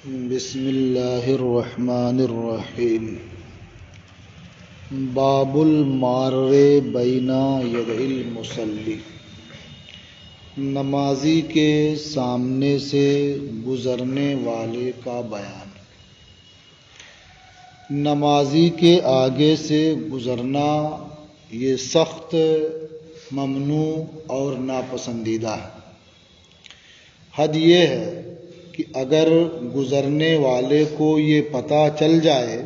بسم اللہ الرحمن الرحیم۔ باب المار بین یدی المصلی، نمازی کے سامنے سے گزرنے والے کا بیان۔ نمازی کے آگے سے گزرنا یہ سخت ممنوع اور ناپسندیدہ ہے۔ حد یہ ہے کہ اگر گزرنے والے کو یہ پتہ چل جائے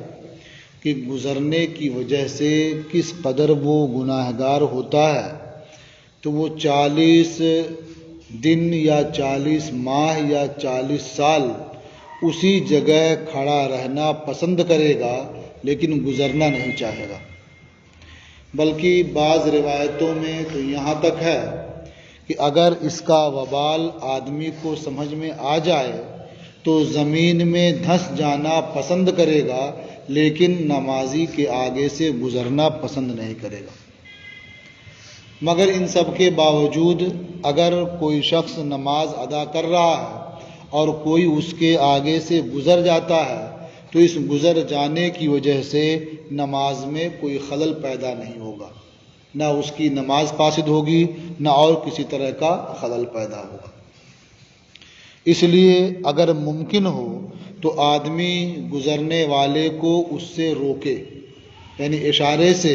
کہ گزرنے کی وجہ سے کس قدر وہ گناہگار ہوتا ہے تو وہ 40 دن یا 40 ماہ یا 40 سال اسی جگہ کھڑا رہنا پسند کرے گا، لیکن گزرنا نہیں چاہے گا۔ بلکہ بعض روایتوں میں تو یہاں تک ہے کہ اگر اس کا وبال آدمی کو سمجھ میں آ جائے تو زمین میں دھنس جانا پسند کرے گا، لیکن نمازی کے آگے سے گزرنا پسند نہیں کرے گا۔ مگر ان سب کے باوجود اگر کوئی شخص نماز ادا کر رہا ہے اور کوئی اس کے آگے سے گزر جاتا ہے تو اس گزر جانے کی وجہ سے نماز میں کوئی خلل پیدا نہیں ہوگا، نہ اس کی نماز فاسد ہوگی نہ اور کسی طرح کا خلل پیدا ہوگا۔ اس لیے اگر ممکن ہو تو آدمی گزرنے والے کو اس سے روکے، یعنی اشارے سے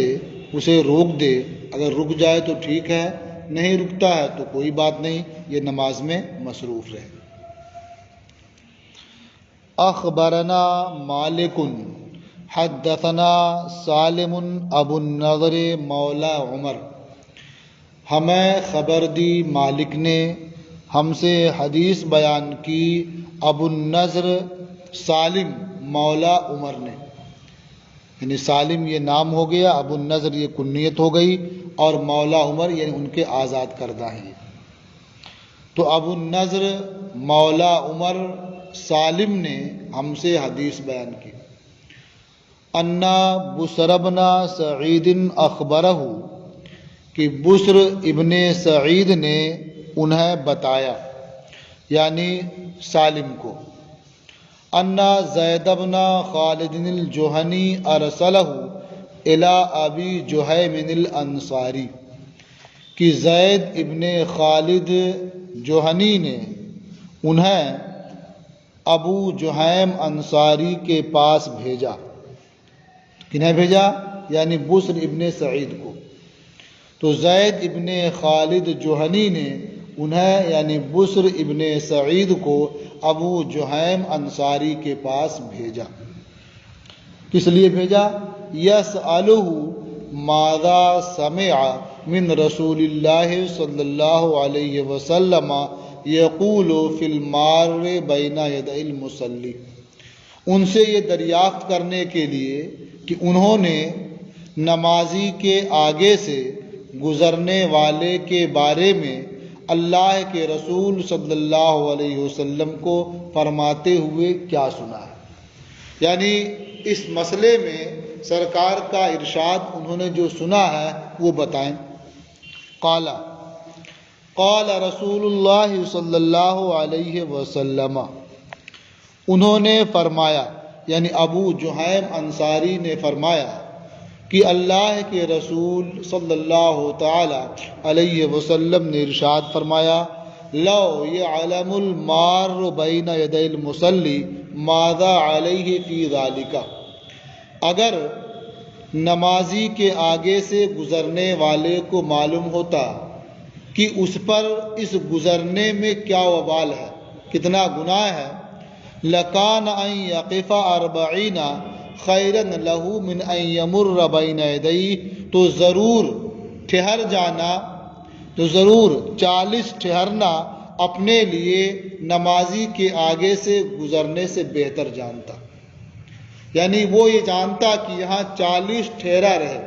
اسے روک دے۔ اگر رک جائے تو ٹھیک ہے، نہیں رکتا ہے تو کوئی بات نہیں، یہ نماز میں مصروف رہے۔ اخبرنا مالک حدثنا سالم ابو النضر مولا عمر، ہمیں خبر دی مالک نے، ہم سے حدیث بیان کی ابو النضر سالم مولا عمر نے، یعنی سالم یہ نام ہو گیا، ابو النضر یہ کنیت ہو گئی، اور مولا عمر یعنی ان کے آزاد کردہ ہیں۔ تو ابو النضر مولا عمر سالم نے ہم سے حدیث بیان کی، انا بسر بن سعید اخبرہ، کہ بسر ابن سعید نے انہیں بتایا، یعنی سالم کو، انا زید بن خالد الجہنی ارسلہ الی ابی جہیم الانصاری، کہ زید ابن خالد جوہنی نے انہیں ابو جہیم انصاری کے پاس بھیجا۔ کنہیں بھیجا؟ یعنی بسر ابن سعید کو۔ تو زید ابن خالد جوہنی نے انہیں یعنی بسر ابن سعید کو ابو جہیم انصاری کے پاس بھیجا۔ کس لیے بھیجا؟ یسألہ ماذا سمع من رسول اللہ صلی اللہ علیہ وسلم یقول فی المار بین یدی المصلی، ان سے یہ دریافت کرنے کے لیے کہ انہوں نے نمازی کے آگے سے گزرنے والے کے بارے میں اللہ کے رسول صلی اللہ علیہ وسلم کو فرماتے ہوئے کیا سنا ہے، یعنی اس مسئلے میں سرکار کا ارشاد انہوں نے جو سنا ہے وہ بتائیں۔ قال رسول اللہ صلی اللہ علیہ وسلم، انہوں نے فرمایا، یعنی ابو جہیم انصاری نے فرمایا کہ اللہ کے رسول صلی اللہ تعالی علیہ وسلم نے ارشاد فرمایا، لو یعلم المار بین یدی المصلی ماذا علیہ فی ذالک، اگر نمازی کے آگے سے گزرنے والے کو معلوم ہوتا کہ اس پر اس گزرنے میں کیا وبال ہے، کتنا گناہ ہے، لکان ان یقف 40 خیرن لہو من ان یمر بین یدیہ، تو ضرور ٹھہر جانا، تو ضرور 40 ٹھہرنا اپنے لیے نمازی کے آگے سے گزرنے سے بہتر جانتا، یعنی وہ یہ جانتا کہ یہاں 40 ٹھہرا رہے،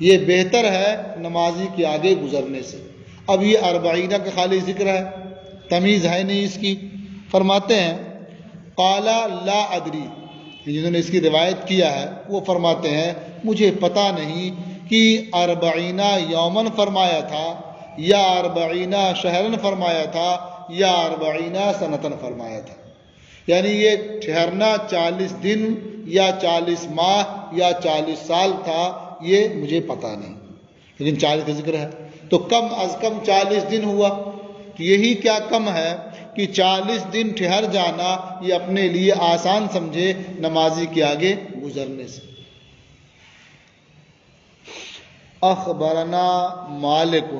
یہ بہتر ہے نمازی کے آگے گزرنے سے۔ اب یہ 40 کا خالی ذکر ہے، تمیز ہے نہیں اس کی۔ فرماتے ہیں قال لا ادری، جنہوں نے اس کی روایت کیا ہے وہ فرماتے ہیں مجھے پتہ نہیں کہ 40 یومن فرمایا تھا یا 40 شہرن فرمایا تھا یا 40 سنتن فرمایا تھا، یعنی یہ ٹھہرنا 40 دن یا 40 ماہ یا 40 سال تھا، یہ مجھے پتہ نہیں، لیکن 40 کا ذکر ہے تو کم از کم 40 دن ہوا۔ تو یہی کیا کم ہے کہ 40 دن ٹھہر جانا یہ اپنے لیے آسان سمجھے نمازی کے آگے گزرنے سے۔ اخبرنا مالک،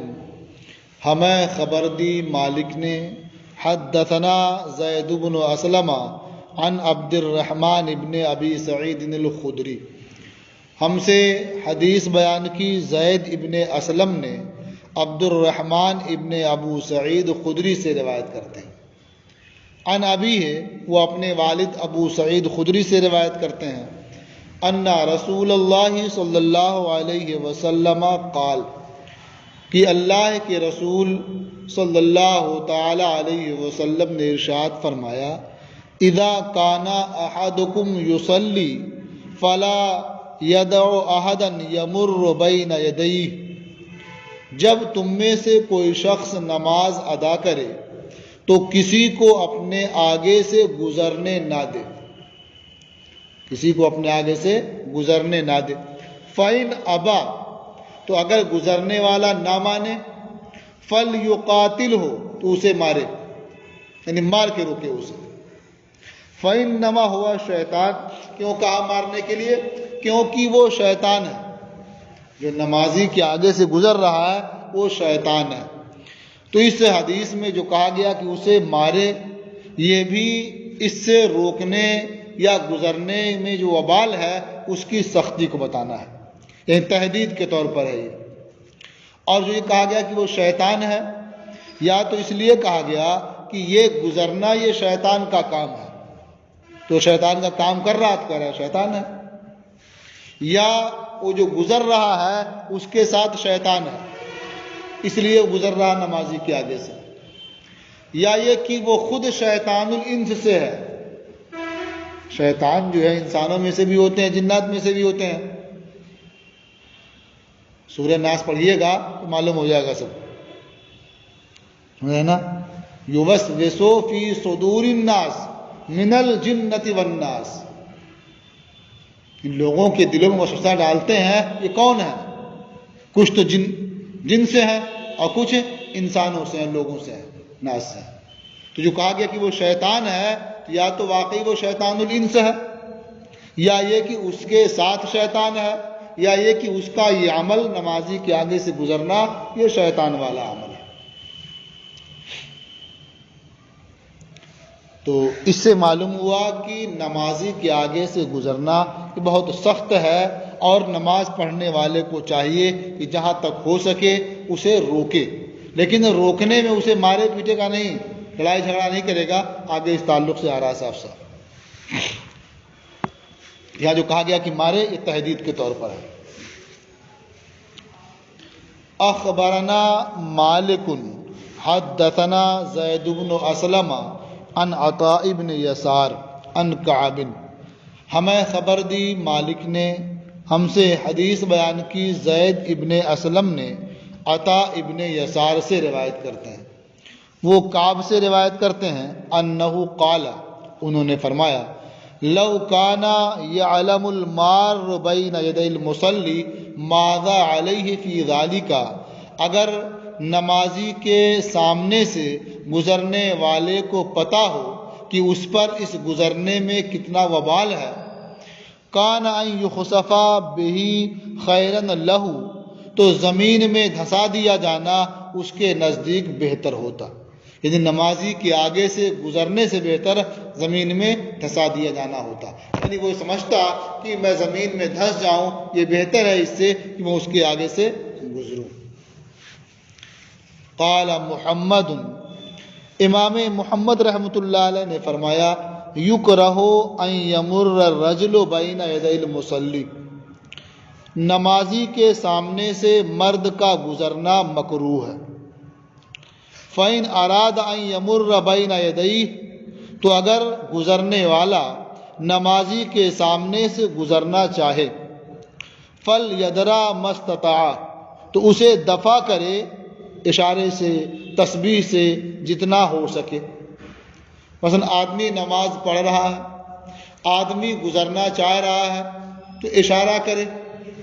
ہمیں خبر دی مالک نے، حدثنا زید بن اسلم عن عبد الرحمن ابن ابی سعید الخدری، ہم سے حدیث بیان کی زید ابن اسلم نے عبد الرحمن ابن ابو سعید خدری سے روایت کرتے ہیں۔ عن ابی ہے، وہ اپنے والد ابو سعید خدری سے روایت کرتے ہیں، ان رسول اللہ صلی اللہ علیہ وسلم قال، کہ اللہ کے رسول صلی اللہ تعالی علیہ وسلم نے ارشاد فرمایا، اذا کان احدکم یصلی فلا یدع احدا یمر بین یدیہ، جب تم میں سے کوئی شخص نماز ادا کرے تو کسی کو اپنے آگے سے گزرنے نہ دے، کسی کو اپنے آگے سے گزرنے نہ دے۔ فَإِنْ أَبَى، تو اگر گزرنے والا نہ مانے، فَلْيُقَاتِلْهُ، تو اسے مارے، یعنی مار کے روکے اسے۔ فَإِنَّمَا هُوَ شیطان، کیوں کہا مارنے کے لیے؟ کیونکہ وہ شیطان ہے، جو نمازی کے آگے سے گزر رہا ہے وہ شیطان ہے۔ تو اس حدیث میں جو کہا گیا کہ اسے مارے، یہ بھی اس سے روکنے یا گزرنے میں جو وبال ہے اس کی سختی کو بتانا ہے، یعنی تحدید کے طور پر ہے یہ۔ اور جو یہ کہا گیا کہ وہ شیطان ہے، یا تو اس لیے کہا گیا کہ یہ گزرنا یہ شیطان کا کام ہے، تو شیطان کا کام کر رہا تو کہہ رہا ہے شیطان ہے، یا وہ جو گزر رہا ہے اس کے ساتھ شیطان ہے اس لیے گزر رہا نمازی کے آگے سے، یا یہ کہ وہ خود شیطان الانس سے ہے۔ شیطان جو ہے انسانوں میں سے بھی ہوتے ہیں، جنات میں سے بھی ہوتے ہیں۔ سورہ ناس پڑھیے گا تو معلوم ہو جائے گا سب، ہے نا؟ یوسوس فی صدور الناس من الجنۃ والناس، ان لوگوں کے دلوں میں وسوسہ ڈالتے ہیں، یہ کون ہے؟ کچھ تو جن سے ہیں اور کچھ انسانوں سے ہیں، لوگوں سے ہیں، ناس سے ہیں۔ تو جو کہا گیا کہ وہ شیطان ہے، یا تو واقعی وہ شیطان الانس ہے، یا یہ کہ اس کے ساتھ شیطان ہے، یا یہ کہ اس کا یہ عمل نمازی کے آگے سے گزرنا یہ شیطان والا عمل ہے۔ تو اس سے معلوم ہوا کہ نمازی کے آگے سے گزرنا یہ بہت سخت ہے، اور نماز پڑھنے والے کو چاہیے کہ جہاں تک ہو سکے اسے روکے، لیکن روکنے میں اسے مارے پیٹے کا نہیں، لڑائی جھگڑا نہیں کرے گا، آگے اس تعلق سے آ رہا صاف صاف۔ یہاں جو کہا گیا کہ مارے، یہ تحدید کے طور پر ہے۔ اخبرنا مالک حدثنا زید بن اسلم عن عطاء بن یسار عن کعب، ہمیں خبر دی مالک نے، ہم سے حدیث بیان کی زید ابن اسلم نے عطاء ابن یسار سے روایت کرتے ہیں، وہ کعب سے روایت کرتے ہیں، انہو قال، انہوں نے فرمایا، لو کان یعلم المار بین یدی المصلی ماذا علیہ فی ذالک، اگر نمازی کے سامنے سے گزرنے والے کو پتہ ہو کہ اس پر اس گزرنے میں کتنا وبال ہے، کان ان یخسف بہ خیرا لہ، تو زمین میں دھسا دیا جانا اس کے نزدیک بہتر ہوتا، یعنی نمازی کے آگے سے گزرنے سے بہتر زمین میں دھسا دیا جانا ہوتا، یعنی وہ سمجھتا کہ میں زمین میں دھس جاؤں یہ بہتر ہے اس سے کہ میں اس کے آگے سے گزروں۔ قال محمد، امام محمد رحمۃ اللہ علیہ نے فرمایا، یکرہ ان یمر الرجل بین یدی المصلی، نمازی کے سامنے سے مرد کا گزرنا مکروہ ہے۔ فَإِنْ أَرَادَ أَنْ يَمُرَّ بَيْنَ يَدَيْهِ، تو اگر گزرنے والا نمازی کے سامنے سے گزرنا چاہے، فَلْيَدْرَ مَا اسْتَطَاعَ، تو اسے دفع کرے اشارے سے، تسبیح سے، جتنا ہو سکے۔ مثلا آدمی نماز پڑھ رہا ہے، آدمی گزرنا چاہ رہا ہے تو اشارہ کرے.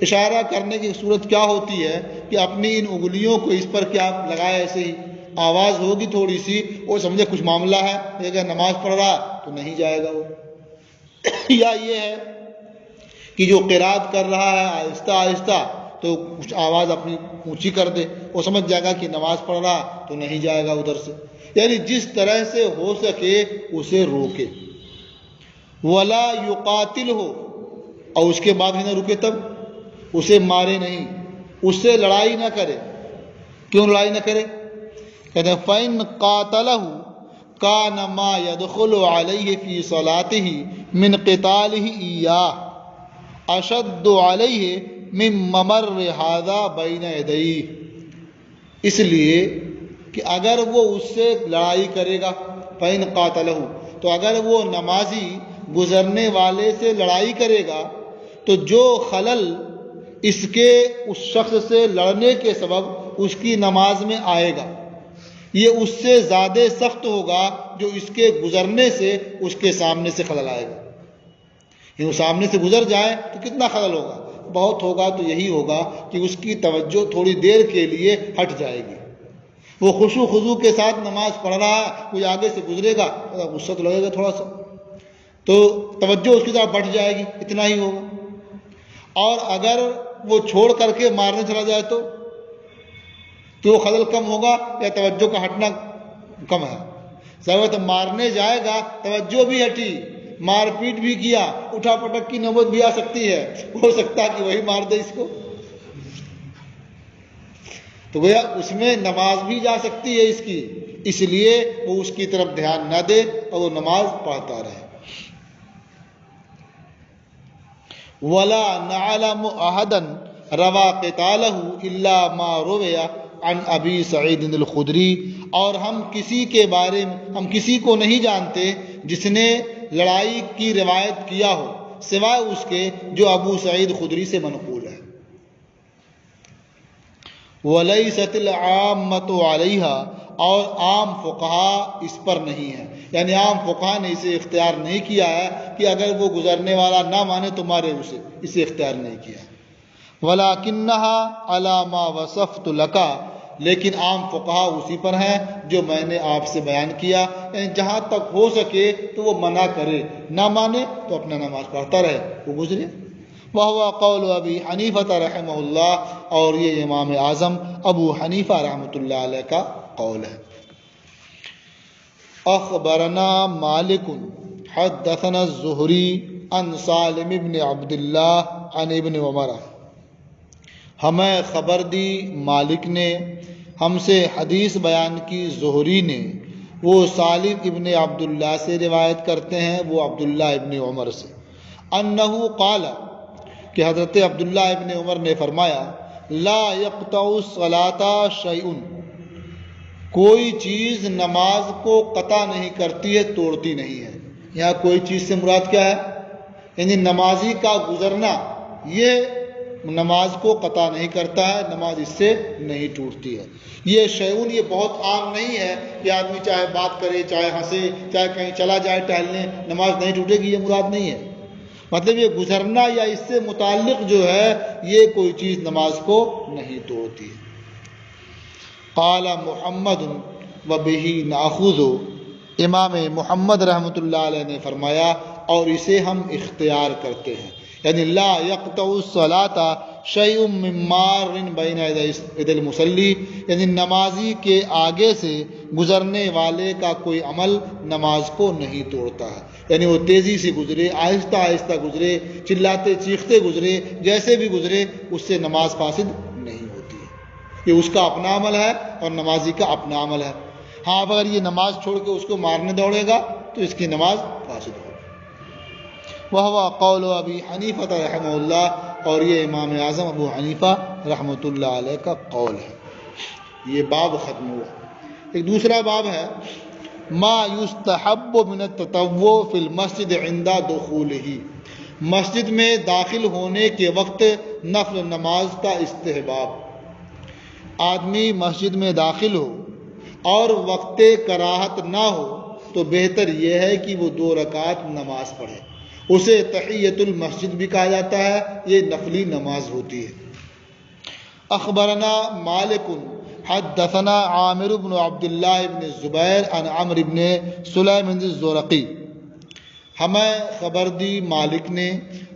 اشارہ کرنے کی صورت کیا ہوتی ہے کہ اپنی ان انگلیوں کو اس پر کیا لگائے، ایسے ہی آواز ہوگی تھوڑی سی، وہ سمجھے کچھ معاملہ ہے، اگر نماز پڑھ رہا تو نہیں جائے گا وہ. یا یہ ہے کہ جو قرات کر رہا ہے آہستہ آہستہ تو کچھ آواز اپنی اونچی کر دے، وہ سمجھ جائے گا کہ نماز پڑھ رہا تو نہیں جائے گا ادھر سے. یعنی جس طرح سے ہو سکے اسے روکے. ولا یقاتل ہو، اور اس کے بعد ہی نہ رکے، تب اسے مارے نہیں، اس سے لڑائی نہ کرے. کیوں لڑائی نہ کرے؟ کہتے ہیں فَإِن قَاتَلَهُ كَانَ مَا يَدْخُلُ عَلَيْهِ فِي صَلَاتِهِ مِنْ قِتَالِهِ إِيَّاهُ أَشَدُّ عَلَيْهِ مِنْ مَمَرِّ هَذَا بَيْنَ يَدَيْهِ. اس لیے کہ اگر وہ اس سے لڑائی کرے گا، فَإِن قَاتَلَهُ، تو اگر وہ نمازی گزرنے والے سے لڑائی کرے گا تو جو خلل اس کے اس شخص سے لڑنے کے سبب اس کی نماز میں آئے گا، یہ اس سے زیادہ سخت ہوگا جو اس کے گزرنے سے اس کے سامنے سے خلل آئے گا. یہ وہ سامنے سے گزر جائے تو کتنا خلل ہوگا؟ بہت ہوگا. تو یہی ہوگا کہ اس کی توجہ تھوڑی دیر کے لیے ہٹ جائے گی. وہ خشوع خضوع کے ساتھ نماز پڑھ رہا ہے، کوئی آگے سے گزرے گا، غصہ تو لگے گا تھوڑا سا، تو توجہ اس کی طرف بٹ جائے گی، اتنا ہی ہوگا. اور اگر وہ چھوڑ کر کے مارنے چلا جائے تو وہ خلل کم ہوگا یا توجہ کا ہٹنا کم ہے؟ ضرورت مارنے جائے گا، توجہ بھی ہٹی، مار پیٹ بھی کیا، اٹھا پٹک کی نوبت بھی آ سکتی ہے، ہو سکتا ہے کہ وہی مار دے اس کو. تو گویا اس میں نماز بھی جا سکتی ہے اس کی، اس لیے وہ اس کی طرف دھیان نہ دے اور وہ نماز پڑھتا رہے. ولا نعلم احدا روا قتاله الا ما روي عن ابی سعید الخدری، اور ہم کسی کو نہیں جانتے جس نے لڑائی کی روایت کیا ہو سوائے اس کے جو ابو سعید خدری سے منقول ہے. وَلَيْسَتِ الْعَامَّةُ عَلَيْهَا، اور عام فقہا اس پر نہیں ہے، یعنی عام فقہا نے اسے اختیار نہیں کیا ہے کہ اگر وہ گزرنے والا نہ مانے تو مارے اسے اختیار نہیں کیا. وَلَكِنَّهَا عَلَى مَا وَصَفْتُ لَكَ، لیکن عام فقہا اسی پر ہیں جو میں نے آپ سے بیان کیا، یعنی جہاں تک ہو سکے تو وہ منع کرے، نہ مانے تو اپنا نماز پڑھتا رہے، وہ گزرے. وہو قول ابی حنیفہ رحمہ اللہ، اور یہ امام اعظم ابو حنیفہ رحمۃ اللہ علیہ کا قول ہے. اخبرنا مالک حدثنا الزہری عن سالم بن عبد اللہ عن ابن عمر، ہمیں خبر دی مالک نے، ہم سے حدیث بیان کی زہری نے، وہ سالم ابن عبداللہ سے روایت کرتے ہیں، وہ عبداللہ ابن عمر سے، انہو قال، کہ حضرت عبداللہ ابن عمر نے فرمایا، لا یقطع الصلاۃ شیء، کوئی چیز نماز کو قطع نہیں کرتی ہے، توڑتی نہیں ہے. یہاں کوئی چیز سے مراد کیا ہے؟ یعنی نمازی کا گزرنا یہ نماز کو قطع نہیں کرتا ہے، نماز اس سے نہیں ٹوٹتی ہے. یہ شیعون یہ بہت عام نہیں ہے کہ آدمی چاہے بات کرے، چاہے ہنسے، چاہے کہیں چلا جائے ٹہلنے، نماز نہیں ٹوٹے گی، یہ مراد نہیں ہے. مطلب یہ گزرنا یا اس سے متعلق جو ہے یہ کوئی چیز نماز کو نہیں توڑتی. قال محمد وبہ ناخذ، امام محمد رحمۃ اللہ علیہ نے فرمایا اور اسے ہم اختیار کرتے ہیں، یعنی لا یقطع الصلاۃ شیء من مار بین یدی المصلی، یعنی نمازی کے آگے سے گزرنے والے کا کوئی عمل نماز کو نہیں توڑتا ہے. یعنی وہ تیزی سے گزرے، آہستہ آہستہ گزرے، چلاتے چیختے گزرے، جیسے بھی گزرے، اس سے نماز فاسد نہیں ہوتی ہے. یہ اس کا اپنا عمل ہے اور نمازی کا اپنا عمل ہے. ہاں اگر یہ نماز چھوڑ کے اس کو مارنے دوڑے گا تو اس کی نماز فاسد ہوگی. وہو قول ابی حنیفہ رحمہ اللہ، اور یہ امام اعظم ابو حنیفہ رحمۃ اللہ علیہ کا قول ہے. یہ باب ختم ہوا. ایک دوسرا باب ہے ما یستحب من التطوع فی المسجد عند دخولہ، مسجد میں داخل ہونے کے وقت نفل نماز کا استحباب. آدمی مسجد میں داخل ہو اور وقت کراہت نہ ہو تو بہتر یہ ہے کہ وہ 2 رکعت نماز پڑھے. اسے تحیۃ المسجد بھی کہا جاتا ہے، یہ نفلی نماز ہوتی ہے. اخبرنا مالک حدثنا عامر بن عبد اللہ بن الزبیر عن عمرو بن سلیم الزرقی. ہمیں خبر دی مالک نے،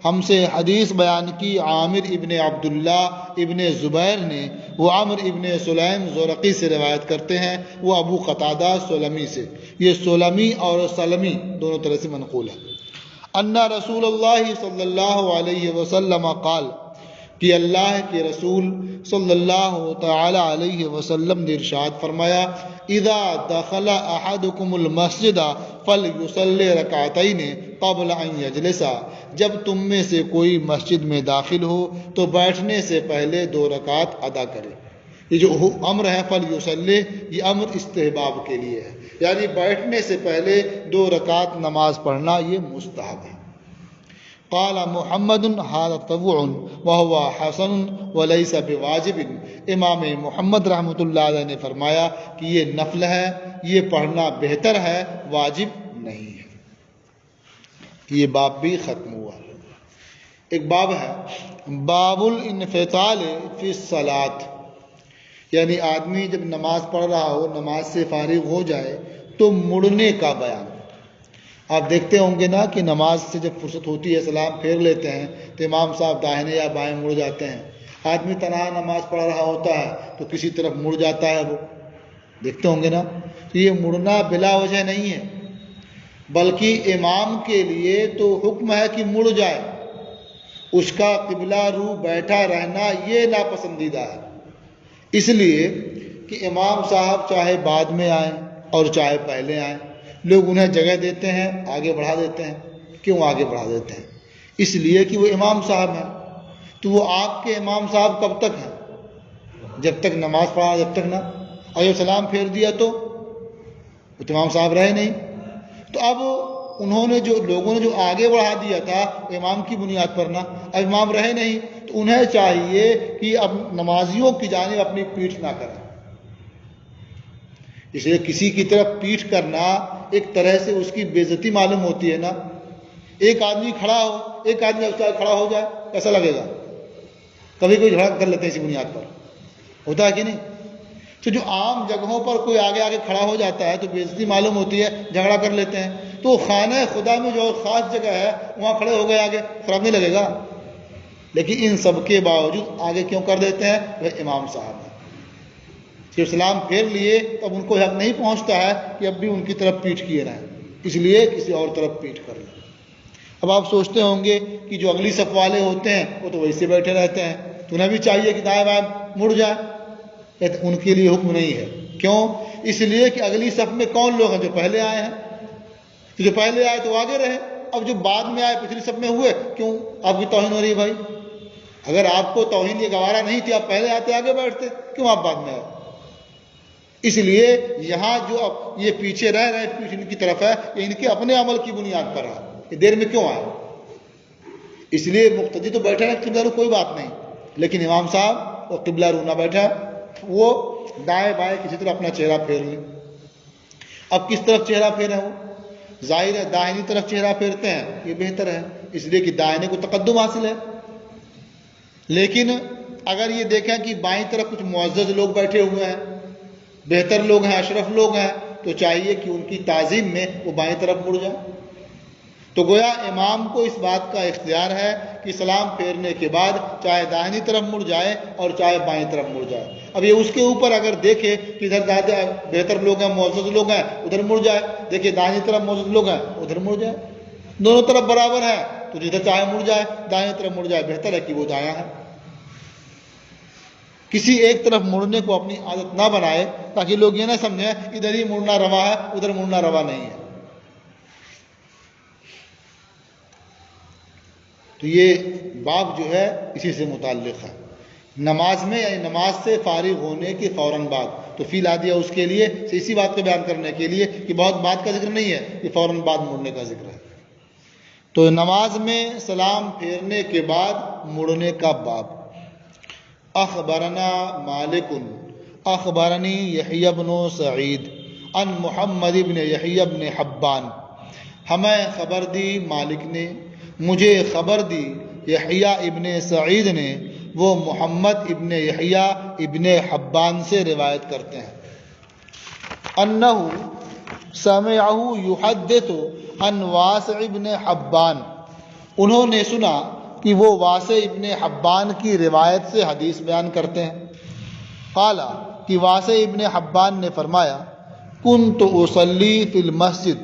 ہم سے حدیث بیان کی عامر ابن عبداللہ ابن زبیر نے، وہ عمرو ابن سلیم زرقی سے روایت کرتے ہیں، وہ ابو قتادہ سلمی سے. یہ سلمی اور سلمی دونوں طرح سے منقول ہے. ان رسول اللہ صلی اللہ علیہ وسلم قال، کہ اللہ کے رسول صلی اللہ تعالی علیہ وسلم نے ارشاد فرمایا، اذا دخل احدکم المسجد فلیصلی رکعتین قبل ان یجلس. جب تم میں سے کوئی مسجد میں داخل ہو تو بیٹھنے سے پہلے 2 رکعت ادا کرے. یہ جو امر ہے فلیصلی، یہ امر استحباب کے لیے ہے، یعنی بیٹھنے سے پہلے 2 رکعت نماز پڑھنا یہ مستحب ہے. قال محمد هذا تطوع وهو حسن وليس بواجب. امام محمد رحمۃ اللہ علیہ نے فرمایا کہ یہ نفل ہے، یہ پڑھنا بہتر ہے، واجب نہیں ہے. یہ باب بھی ختم ہوا. ایک باب ہے باب الانفطال فی الصلاۃ، یعنی آدمی جب نماز پڑھ رہا ہو، نماز سے فارغ ہو جائے تو مڑنے کا بیان. آپ دیکھتے ہوں گے نا کہ نماز سے جب فرصت ہوتی ہے، سلام پھیر لیتے ہیں تو امام صاحب داہنے یا بائیں مڑ جاتے ہیں. آدمی تنہا نماز پڑھ رہا ہوتا ہے تو کسی طرف مڑ جاتا ہے، وہ دیکھتے ہوں گے نا. تو یہ مڑنا بلا وجہ نہیں ہے، بلکہ امام کے لیے تو حکم ہے کہ مڑ جائے. اس کا قبلہ رو بیٹھا رہنا یہ ناپسندیدہ ہے، اس لیے کہ امام صاحب چاہے بعد میں آئیں اور چاہے پہلے آئیں، لوگ انہیں جگہ دیتے ہیں، آگے بڑھا دیتے ہیں. کیوں آگے بڑھا دیتے ہیں؟ اس لیے کہ وہ امام صاحب ہیں. تو وہ آپ کے امام صاحب کب تک ہیں؟ جب تک نماز پڑھا، جب تک نا. اور جب سلام پھیر دیا تو وہ امام صاحب رہے نہیں. تو اب انہوں نے لوگوں نے جو آگے بڑھا دیا تھا امام کی بنیاد پر نا، اب امام رہے نہیں تو انہیں چاہیے کہ اب نمازیوں کی جانب اپنی پیٹھ نہ کریں. اس لیے کسی کی طرف پیٹھ کرنا ایک طرح سے اس کی بے عزتی معلوم ہوتی ہے نا. ایک آدمی کھڑا ہو، ایک آدمی کھڑا ہو جائے، کیسا لگے گا؟ کبھی کوئی جھگڑا کر لیتے ہیں اسی بنیاد پر، ہوتا ہے کہ نہیں؟ تو جو عام جگہوں پر کوئی آگے آگے کھڑا ہو جاتا ہے تو بے عزتی معلوم ہوتی ہے، جھگڑا کر لیتے ہیں. تو خانہ خدا میں جو خاص جگہ ہے وہاں کھڑے ہو گئے آگے، خراب نہیں لگے گا. لیکن ان سب کے باوجود آگے کیوں کر دیتے ہیں؟ وہ امام صاحب ہیں. جب سلام پھیر لیے تب ان کو حق نہیں پہنچتا ہے کہ اب بھی ان کی طرف پیٹھ کیے رہیں، اس لیے کسی اور طرف پیٹھ کر لیں. اب آپ سوچتے ہوں گے کہ جو اگلی صف والے ہوتے ہیں وہ تو ویسے بیٹھے رہتے ہیں، تو انہیں بھی چاہیے کہ دائیں بائیں مڑ جائیں. ان کے لیے حکم نہیں ہے. کیوں؟ اس لیے کہ اگلی صف میں کون لوگ ہیں؟ جو پہلے آئے ہیں. تو جو پہلے آئے تو آگے رہے، اب جو بعد میں آئے پچھلی صف میں ہوئے، کیوں آپ کی توہین ہو رہی ہے بھائی؟ اگر آپ کو توہین یہ گوارا نہیں تھی آپ پہلے آتے آگے بیٹھتے، کیوں آپ بعد میں آئے؟ اس لیے یہاں جو اب یہ پیچھے رہ رہے پیچھے ان کی طرف ہے، یہ ان کے اپنے عمل کی بنیاد پر ہے. یہ دیر میں کیوں آئے؟ اس لیے مقتدی تو بیٹھا ہے قبلہ رو، کوئی بات نہیں، لیکن امام صاحب وہ قبلہ رو نہ بیٹھا، وہ دائیں بائیں کسی طرح اپنا چہرہ پھیر لیں. اب کس طرف چہرہ پھیرے ہو؟ ظاہر ہے دائنی طرف چہرہ پھیرتے ہیں، یہ بہتر ہے، اس لیے کہ دائنے کو تقدم حاصل ہے. لیکن اگر یہ دیکھیں کہ بائیں طرف کچھ معزز لوگ بیٹھے ہوئے ہیں، بہتر لوگ ہیں، اشرف لوگ ہیں، تو چاہیے کہ ان کی تعظیم میں وہ بائیں طرف مڑ جائیں. تو گویا امام کو اس بات کا اختیار ہے کہ سلام پھیرنے کے بعد چاہے داہنی طرف مڑ جائے اور چاہے بائیں طرف مڑ جائے. اب یہ اس کے اوپر اگر دیکھے کہ ادھر زیادہ بہتر لوگ ہیں، معزز لوگ ہیں، ادھر مڑ جائے، دیکھیے داہنی طرف معزز لوگ ہیں ادھر مڑ جائے. دونوں طرف برابر ہے تو جدھر چاہے مڑ جائے، دائیں طرف مڑ جائے، بہتر ہے کہ وہ دایاں ہے. کسی ایک طرف مڑنے کو اپنی عادت نہ بنائے تاکہ لوگ یہ نہ سمجھیں ادھر ہی مڑنا روا ہے ادھر مڑنا روا نہیں ہے. تو یہ باب جو ہے اسی سے متعلق ہے. نماز میں یعنی نماز سے فارغ ہونے کے فوراً بعد، تو فی لا دیا اس کے لیے اسی بات کو بیان کرنے کے لیے کہ بہت بات کا ذکر نہیں ہے، یہ فوراً بعد مڑنے کا ذکر ہے. تو نماز میں سلام پھیرنے کے بعد مڑنے کا باب. اخبرنا مالک اخبرنی یحیی بن سعید عن محمد ابن یحییٰ ابن حبان، ہمیں خبر دی مالک نے، مجھے خبر دی یحییٰ ابن سعید نے، وہ محمد ابن یحییٰ ابن حبان سے روایت کرتے ہیں، انہ سمعہ یحدث عن واسع ابن حبان، انہوں نے سنا کہ وہ واسع ابن حبان کی روایت سے حدیث بیان کرتے ہیں۔ قال، کہ واسع ابن حبان نے فرمایا، کنت اصلی فی المسجد،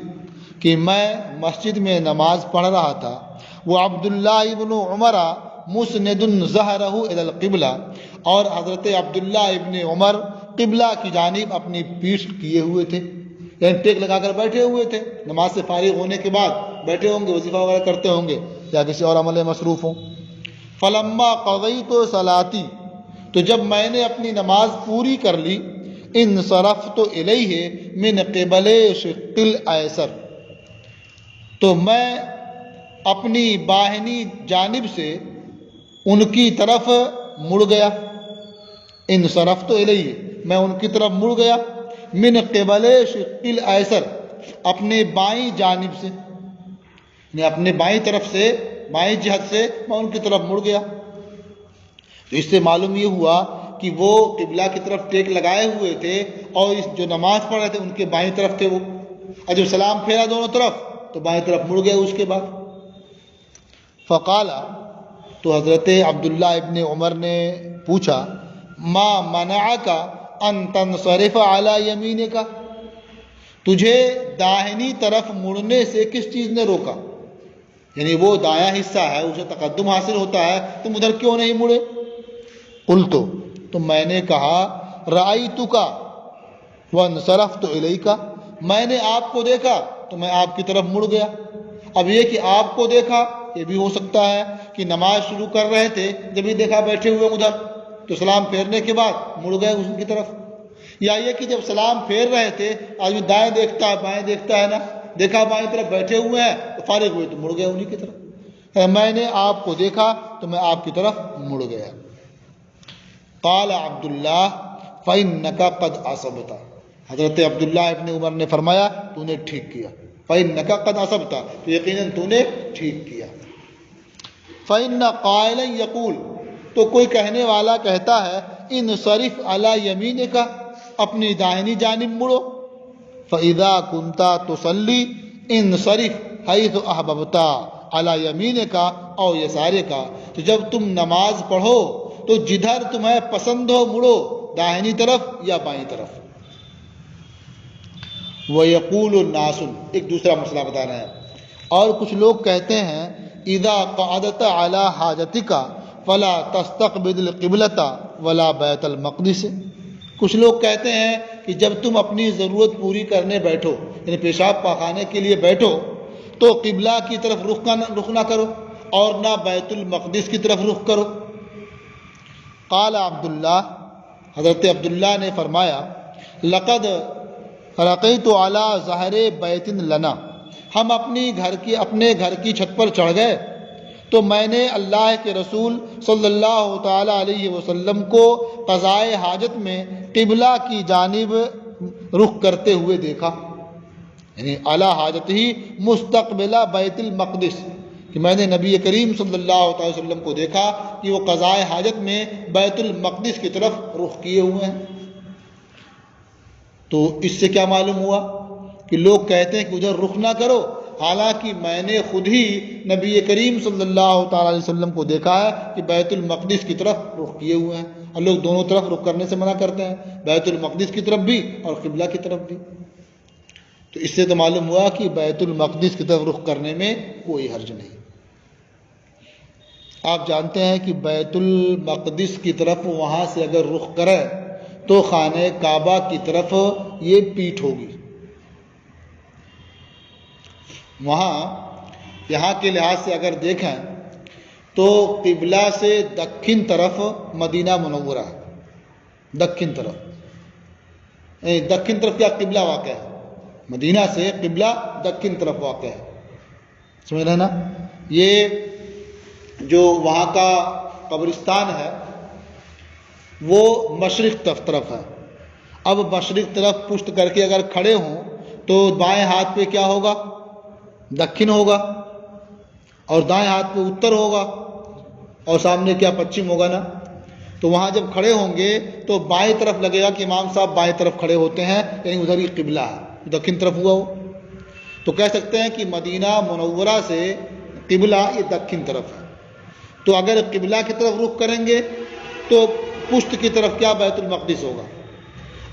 کہ میں مسجد میں نماز پڑھ رہا تھا، وہ عبداللہ ابن عمر مسند ظہرہ الی القبلہ، اور حضرت عبداللہ ابن عمر قبلہ کی جانب اپنی پیٹھ کیے ہوئے تھے، یعنی ٹیک لگا کر بیٹھے ہوئے تھے، نماز سے فارغ ہونے کے بعد بیٹھے ہوں گے، وظیفہ وغیرہ کرتے ہوں گے یا کسی اور عمل میں مصروف ہوں۔ فلما قضیت صلاتی، تو جب میں نے اپنی نماز پوری کر لی، انصرفت الیہ من قبل شق الایسر، تو میں اپنی باہنی جانب سے ان کی طرف مڑ گیا، انصرفت الیہ، میں ان کی طرف مڑ گیا، من قبل شق الایسر، اپنے بائیں جانب سے، یعنی اپنے بائیں طرف سے، بائیں جہت سے میں ان کی طرف مڑ گیا۔ تو اس سے معلوم یہ ہوا کہ وہ قبلہ کی طرف ٹیک لگائے ہوئے تھے، اور اس جو نماز پڑھ رہے تھے ان کے بائیں طرف تھے وہ، اور جب سلام پھیرا دونوں طرف تو بائیں طرف مڑ گئے اس کے بعد۔ فقال، تو حضرت عبداللہ ابن عمر نے پوچھا، ما منعک ان تنصرف علی یمینک، تجھے داہنی طرف مڑنے سے کس چیز نے روکا؟ یعنی وہ دایاں حصہ ہے، اسے تقدم حاصل ہوتا ہے، تم ادھر کیوں نہیں مڑے؟ قلت، تو میں نے کہا، رأیتک وانصرفت الیک، میں نے آپ کو دیکھا تو میں آپ کی طرف مڑ گیا۔ اب یہ کہ آپ کو دیکھا، یہ بھی ہو سکتا ہے کہ نماز شروع کر رہے تھے، جب ہی دیکھا بیٹھے ہوئے ادھر تو سلام پھیرنے کے بعد مڑ گئے ان کی طرف، یا یہ کہ جب سلام پھیر رہے تھے، آدمی دائیں دیکھتا ہے بائیں دیکھتا ہے نا، دیکھا بائیں طرف بیٹھے ہوئے ہیں تو فارغ ہوئے تو مڑ گئے انہی کی طرف، میں نے آپ کو دیکھا تو میں آپ کی طرف مڑ گیا۔ قال عبداللہ فإنک قد اصبت، حضرت عبداللہ ابن عمر نے فرمایا تو نے ٹھیک کیا، فإنک قد اصبت، تو یقیناً تو نے ٹھیک کیا۔ فإن قائلا یقول، تو کوئی کہنے والا کہتا ہے، انصرف علی یمینک، اپنی داہنی جانب مڑو، فإذا كنت تصلی انصرف حیث احببت علی یمینک او یسارک، تو جب تم نماز پڑھو تو جدھر تمہیں پسند ہو مڑو، داہنی طرف یا بائیں طرف۔ وَيَقُولُ النَّاسُ، ایک دوسرا مسئلہ بتا رہے ہیں، اور کچھ لوگ کہتے ہیں، اذا قعدت علی حاجتک فلا تستقبل القبلة ولا بیت المقدس، کچھ لوگ کہتے ہیں کہ جب تم اپنی ضرورت پوری کرنے بیٹھو، یعنی پیشاب پاخانے کے لیے بیٹھو، تو قبلہ کی طرف رخ نہ کرو اور نہ بیت المقدس کی طرف رخ کرو۔ قال عبداللہ، حضرت عبداللہ نے فرمایا، لقد رقیت علی ظہر بیت لنا، ہم اپنے گھر کی چھت پر چڑھ گئے تو میں نے اللہ کے رسول صلی اللہ تعالی علیہ وسلم کو قضائے حاجت میں قبلہ کی جانب رخ کرتے ہوئے دیکھا، یعنی اعلی حاجت ہی مستقبلہ بیت المقدس، کہ میں نے نبی کریم صلی اللہ علیہ وسلم کو دیکھا کہ وہ قضائے حاجت میں بیت المقدس کی طرف رخ کیے ہوئے ہیں۔ تو اس سے کیا معلوم ہوا کہ لوگ کہتے ہیں کہ ادھر رخ نہ کرو، حالانکہ میں نے خود ہی نبی کریم صلی اللہ تعالی علیہ وسلم کو دیکھا ہے کہ بیت المقدس کی طرف رخ کیے ہوئے ہیں، اور لوگ دونوں طرف رخ کرنے سے منع کرتے ہیں، بیت المقدس کی طرف بھی اور قبلہ کی طرف بھی۔ تو اس سے تو معلوم ہوا کہ بیت المقدس کی طرف رخ کرنے میں کوئی حرج نہیں۔ آپ جانتے ہیں کہ بیت المقدس کی طرف وہاں سے اگر رخ کرے تو خانہ کعبہ کی طرف یہ پیٹھ ہوگی، وہاں یہاں کے لحاظ سے اگر دیکھیں تو قبلہ سے دکن طرف مدینہ منورہ ہے، دکن طرف، دکن طرف کیا قبلہ واقع ہے، مدینہ سے قبلہ دکن طرف واقع ہے، سمجھ رہے نا؟ یہ جو وہاں کا قبرستان ہے وہ مشرق طرف ہے، اب مشرق طرف پشت کر کے اگر کھڑے ہوں تو بائیں ہاتھ پہ کیا ہوگا؟ دکن ہوگا، اور دائیں ہاتھ پہ اتر ہوگا، اور سامنے کیا؟ پچھم ہوگا نا۔ تو وہاں جب کھڑے ہوں گے تو بائیں طرف لگے گا کہ امام صاحب بائیں طرف کھڑے ہوتے ہیں، یعنی ادھر ہی قبلہ ہے، دکن طرف ہوا وہ۔ تو کہہ سکتے ہیں کہ مدینہ منورہ سے قبلہ یہ دکن طرف ہے۔ تو اگر قبلہ کی طرف رخ کریں گے تو پشت کی طرف کیا؟ بیت المقدس ہوگا،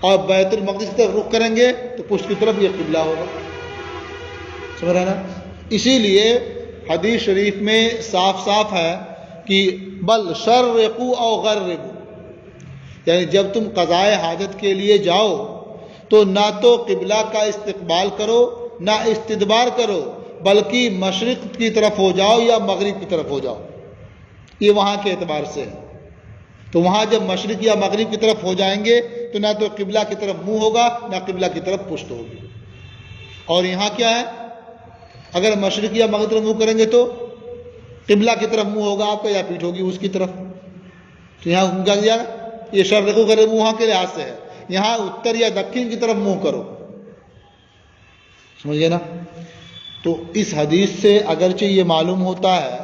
اور بیت المقدس کی طرف رخ کریں گے تو پشت کی طرف یہ قبلہ ہوگا۔ سمجھ رہے نا؟ اسی لیے حدیث شریف میں صاف صاف ہے کہ بل شرقوا او غربوا، یعنی جب تم قضائے حاجت کے لیے جاؤ تو نہ تو قبلہ کا استقبال کرو نہ استدبار کرو، بلکہ مشرق کی طرف ہو جاؤ یا مغرب کی طرف ہو جاؤ۔ یہ وہاں کے اعتبار سے ہے۔ تو وہاں جب مشرق یا مغرب کی طرف ہو جائیں گے تو نہ تو قبلہ کی طرف منہ ہوگا نہ قبلہ کی طرف پشت ہوگی۔ اور یہاں کیا ہے؟ اگر مشرق یا مغرب کی طرف منہ کریں گے تو قبلہ کی طرف منہ ہوگا آپ کا یا پیٹھ ہوگی اس کی طرف۔ تو یہاں حکم کیا دیا؟ یہ شرق و غرب وہاں کے لحاظ سے ہے، یہاں اتر یا دکن کی طرف منہ کرو۔ سمجھے نا؟ تو اس حدیث سے اگرچہ یہ معلوم ہوتا ہے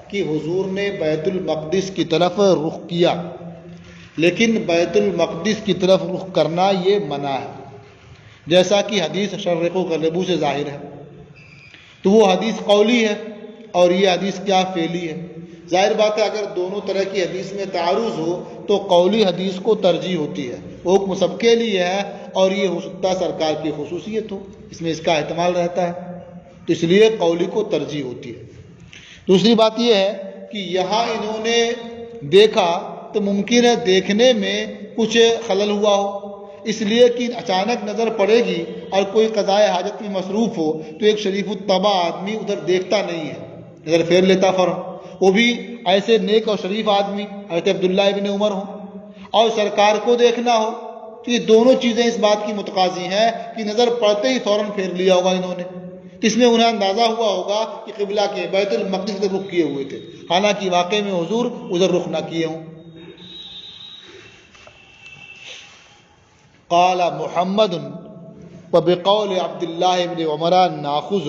کہ حضور نے بیت المقدس کی طرف رخ کیا، لیکن بیت المقدس کی طرف رخ کرنا یہ منع ہے، جیسا کہ حدیث شرق و غرب سے ظاہر ہے۔ تو وہ حدیث قولی ہے اور یہ حدیث کیا؟ فعلی ہے۔ ظاہر بات ہے اگر دونوں طرح کی حدیث میں تعارض ہو تو قولی حدیث کو ترجیح ہوتی ہے، وہ حکم سب کے لیے ہے، اور یہ ہو سکتا سرکار کی خصوصیت ہو، اس میں اس کا احتمال رہتا ہے، تو اس لیے قولی کو ترجیح ہوتی ہے۔ دوسری بات یہ ہے کہ یہاں انہوں نے دیکھا تو ممکن ہے دیکھنے میں کچھ خلل ہوا ہو، اس لیے کہ اچانک نظر پڑے گی اور کوئی قضائے حاجت میں مصروف ہو تو ایک شریف الطبع آدمی ادھر دیکھتا نہیں ہے، نظر پھیر لیتا فوراً، وہ بھی ایسے نیک اور شریف آدمی حضرت عبداللہ ابن عمر ہوں، اور سرکار کو دیکھنا ہو، تو یہ دونوں چیزیں اس بات کی متقاضی ہیں کہ نظر پڑتے ہی فوراً پھیر لیا ہوگا انہوں نے۔ اس میں انہیں اندازہ ہوا ہوگا کہ قبلہ کے بیت المقدس سے رخ کیے ہوئے تھے، حالانکہ واقعے میں حضور ادھر رخ نہ کیے ہوں۔ قال محمد وبقول عبداللہ ابن عمر ناخذ،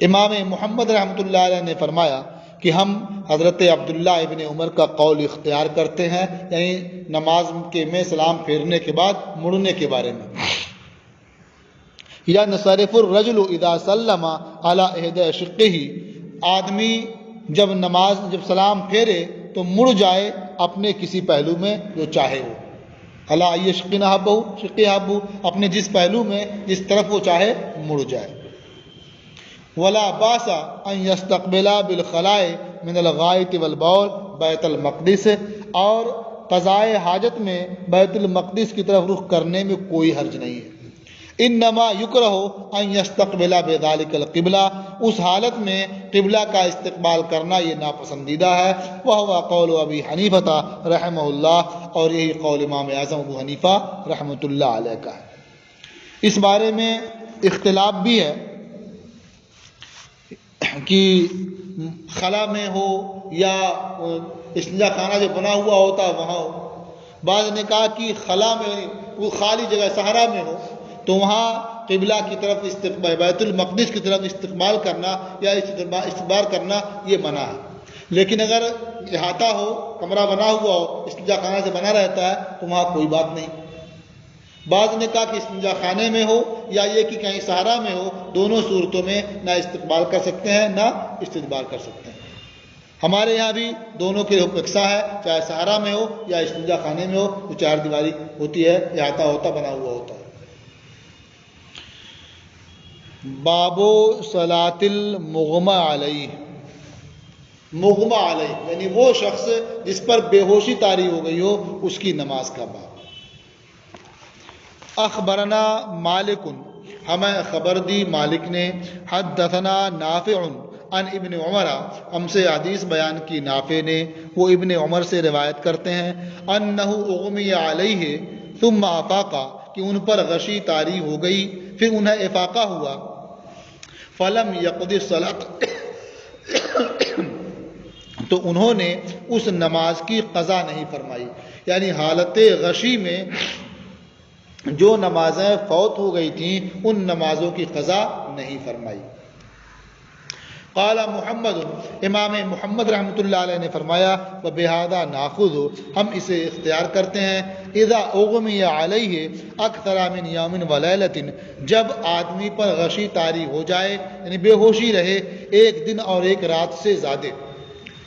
امام محمد رحمۃ اللہ علیہ نے فرمایا کہ ہم حضرت عبداللہ ابن عمر کا قول اختیار کرتے ہیں، یعنی نماز کے میں سلام پھیرنے کے بعد مڑنے کے بارے میں۔ یا نصرف الرجل اذا سلم علی احدی شقہ، آدمی جب سلام پھیرے تو مڑ جائے اپنے کسی پہلو میں جو چاہے وہ، علی ای شقہ، اپنے جس پہلو میں جس طرف وہ چاہے مڑ جائے۔ ولا باس ان یستقبل بالخلاء من الغائط والبول بیت المقدس، اور قضائے حاجت میں بیت المقدس کی طرف رخ کرنے میں کوئی حرج نہیں ہے۔ انما یکرہ ان یستقبل بذلک القبلہ، اس حالت میں قبلہ کا استقبال کرنا یہ ناپسندیدہ ہے۔ وہو قول ابی حنیفہ رحمہ اللہ، اور یہی قول امام اعظم ابو حنیفہ رحمۃ اللہ علیہ کا ہے۔ اس بارے میں اختلاف بھی ہے کہ خلا میں ہو یا استنجا خانہ جو بنا ہوا ہوتا ہے وہاں ہو۔ بعض نے کہا کہ خلا میں، وہ خالی جگہ صحرا میں ہو تو وہاں قبلہ کی طرف بیت المقدس کی طرف استقبال کرنا یا استقبال کرنا یہ منع ہے، لیکن اگر احاطہ ہو، کمرہ بنا ہوا ہو، استنجا خانہ سے بنا رہتا ہے تو وہاں کوئی بات نہیں۔ بعض نے کہا کہ استنجا خانے میں ہو یا یہ کہ کہیں صحرا میں ہو، دونوں صورتوں میں نہ استقبال کر سکتے ہیں نہ استدبار کر سکتے ہیں۔ ہمارے یہاں بھی دونوں کے حکم یکساں ہے، چاہے صحرا میں ہو یا استنجا خانے میں ہو، جو چار دیواری ہوتی ہے، احاطہ ہوتا، بنا ہوا ہوتا ہے۔ باب صلاۃ المغمى علیہ، مغمى علیہ یعنی وہ شخص جس پر بے ہوشی طاری ہو گئی ہو، اس کی نماز کا باب۔ اخبرنا مالک، ہمیں خبر دی مالک نے، حدثنا نافع عن ابن عمر، ہم سے حدیث بیان کی نافع نے، وہ ابن عمر سے روایت کرتے ہیں، انہ اغمی علیہ ثم افاقا، کہ ان پر غشی طاری ہو گئی پھر انہیں افاقہ ہوا، فلم یقضی الصلاۃ، تو انہوں نے اس نماز کی قضا نہیں فرمائی، یعنی حالت غشی میں جو نمازیں فوت ہو گئی تھیں ان نمازوں کی قضا نہیں فرمائی۔ قال محمد، امام محمد رحمۃ اللہ علیہ نے فرمایا وبہذا ناخذ، ہم اسے اختیار کرتے ہیں، اذا اغمی علیہ اکثر من یوم ولیلۃ، جب آدمی پر غشی طاری ہو جائے یعنی بے ہوشی رہے ایک دن اور ایک رات سے زیادہ،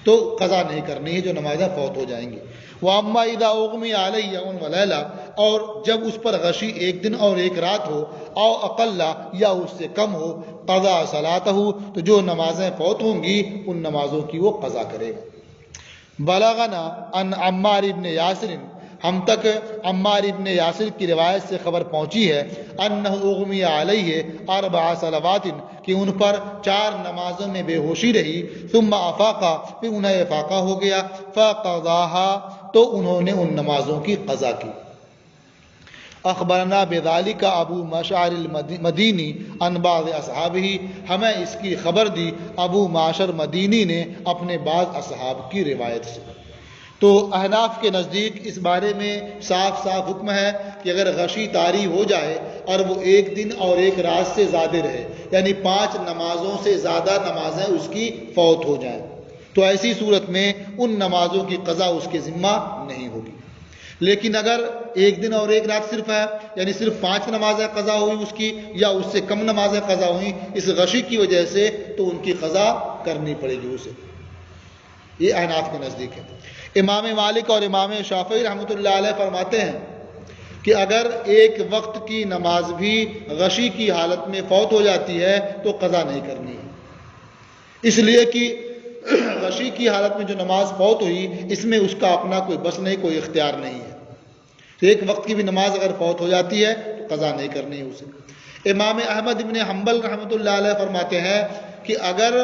تو قضا نہیں کرنی ہے، جو نمازیں فوت ہو جائیں گی۔ واما اذا اغمی علیہ یوم ولیلہ، اور جب اس پر غشی ایک دن اور ایک رات ہو، او اقل یا اس سے کم ہو، قضا صلاتہ، تو جو نمازیں فوت ہوں گی ان نمازوں کی وہ قضا کرے گا۔ بلغنا ان عمار ابن یاسر، ہم تک عمار ابن یاسر کی روایت سے خبر پہنچی ہے، انہ اغمی علیہ اربع صلوات، کہ ان پر 4 نمازوں میں بے ہوشی رہی، ثم افاقا، پھر انہیں افاقہ ہو گیا، فقضاها، تو انہوں نے ان نمازوں کی قضا کی۔ اخبرنا بذالک ابو معشر المدینی عن بعض اصحابہ، ہمیں اس کی خبر دی ابو معشر مدینی نے اپنے بعض اصحاب کی روایت سے۔ تو احناف کے نزدیک اس بارے میں صاف صاف حکم ہے کہ اگر غشی طاری ہو جائے اور وہ ایک دن اور ایک رات سے زیادہ رہے، یعنی 5 نمازوں سے زیادہ نمازیں اس کی فوت ہو جائیں، تو ایسی صورت میں ان نمازوں کی قضا اس کے ذمہ نہیں ہوگی۔ لیکن اگر ایک دن اور ایک رات صرف ہے، یعنی صرف 5 نمازیں قضا ہوئی اس کی یا اس سے کم نمازیں قضا ہوئیں اس غشی کی وجہ سے، تو ان کی قضا کرنی پڑے گی اسے۔ یہ احناف کے نزدیک ہے۔ امام مالک اور امام شافعی رحمۃ اللہ علیہ فرماتے ہیں کہ اگر ایک وقت کی نماز بھی غشی کی حالت میں فوت ہو جاتی ہے تو قضا نہیں کرنی ہے، اس لیے کہ غشی کی حالت میں جو نماز فوت ہوئی اس میں اس کا اپنا کوئی بس نہیں، کوئی اختیار نہیں ہے، تو ایک وقت کی بھی نماز اگر فوت ہو جاتی ہے تو قضا نہیں کرنی ہے اسے۔ امام احمد ابن حنبل رحمۃ اللہ علیہ فرماتے ہیں کہ اگر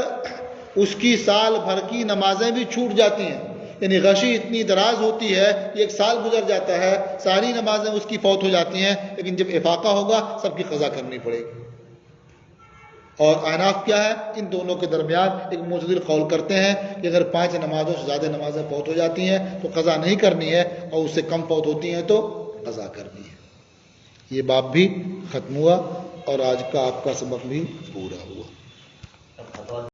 اس کی سال بھر کی نمازیں بھی چھوٹ جاتی ہیں، یعنی غشی اتنی دراز ہوتی ہے کہ 1 سال گزر جاتا ہے، ساری نمازیں اس کی فوت ہو جاتی ہیں، لیکن جب افاقہ ہوگا سب کی قضا کرنی پڑے گی۔ اور احناف کیا ہے، ان دونوں کے درمیان ایک معتدل قول کرتے ہیں کہ اگر 5 نمازوں سے زیادہ نمازیں فوت ہو جاتی ہیں تو قضا نہیں کرنی ہے، اور اس سے کم فوت ہوتی ہیں تو قضا کرنی ہے۔ یہ باب بھی ختم ہوا اور آج کا آپ کا سبق بھی پورا ہوا۔